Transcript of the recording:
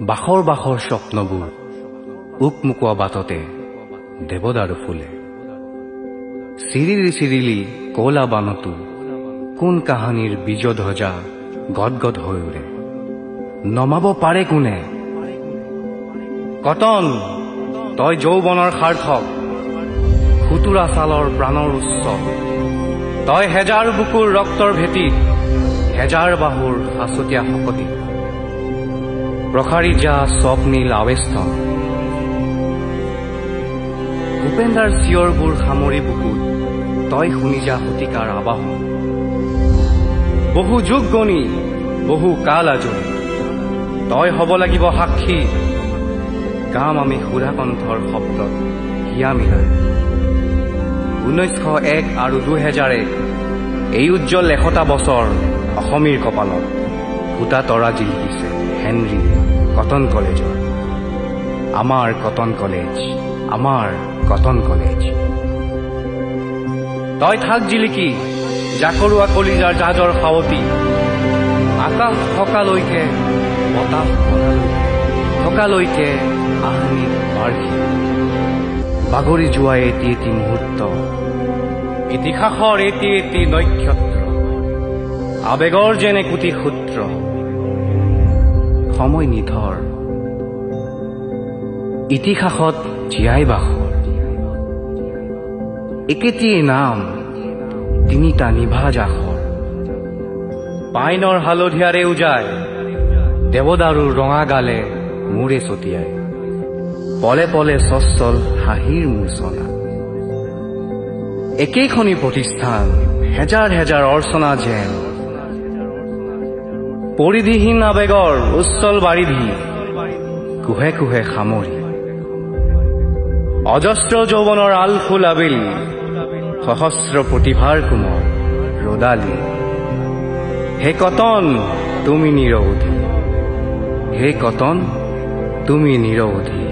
বাখৰ বাখৰ স্বপ্নবোৰ উকমুকোৱা বাটতে দেৱদাৰু ফুলে চিৰিলি চিৰিলি কলা বানতো কোন কাহানীৰ বীজধ্বজা গদগদ হৈ উৰে নমাব পাৰে কোনে কটন তই যৌৱনৰ সাৰ্থক খুতুৰা ছালৰ প্ৰাণৰ উচ্চ তই হেজাৰ বুকুৰ ৰক্তৰ ভেটিত হেজাৰ বাহুৰ সাঁচতীয়া শকতি প্ৰসাৰী যা স্বপ্নীল আৱেষ্টন ভূপেন্দ্ৰাৰ চিঞৰবোৰ সামৰি বুকুত তই শুনি যা শতিকাৰ আবাহন বহু যুগ গণি বহু কাল আজৰি তই হ'ব লাগিব সাক্ষী গাম আমি সুধাকণ্ঠৰ শব্দত হিয়া মিলাই 1901 আৰু 2001 এই উজ্জ্বল 100টা বছৰ অসমীৰ কপালত ফুটা তৰা জিলিকিছে হেনৰি কটন কলেজৰ আমাৰ কটন কলেজ আমাৰ কটন কলেজ তই থাক জিলিকি জাকৰুৱা কলিজাৰ জাজৰ সাৱতি আকাশ থকালৈকে বতাহ থকালৈকে আহনি বাৰ্ষি বাগৰি যোৱা এটি এটি মুহূৰ্ত ইতিহাসৰ এটি এটি নক্ষত্ৰ আবেগৰ যেন একোটি সূত্ৰ সময় নিথৰ ইতিহাসত জীয়াই বাখৰ একেটিয়ে নাম তিনিটা নিভাজ আখৰ পাইনৰ হালধীয়াৰে উজায় দেৱদাৰুৰ ৰঙা গালে মূৰে ছটিয়াই পলে পলে সচ্ছল হাঁহিৰ মূৰ্ছনা একেইখনি প্ৰতিষ্ঠান হেজাৰ হেজাৰ অৰ্চনা যেন পৰিধিহীন আবেগৰ উচ্ছল বাৰিধি কুহে কুহে সামৰি অজস্ৰ যৌৱনৰ আলফুল আবেলি সহস্ৰ প্ৰতিভাৰ কোমল ৰদালি হে কটন তুমি নিৰৱধি হে কটন তুমি নিৰৱধি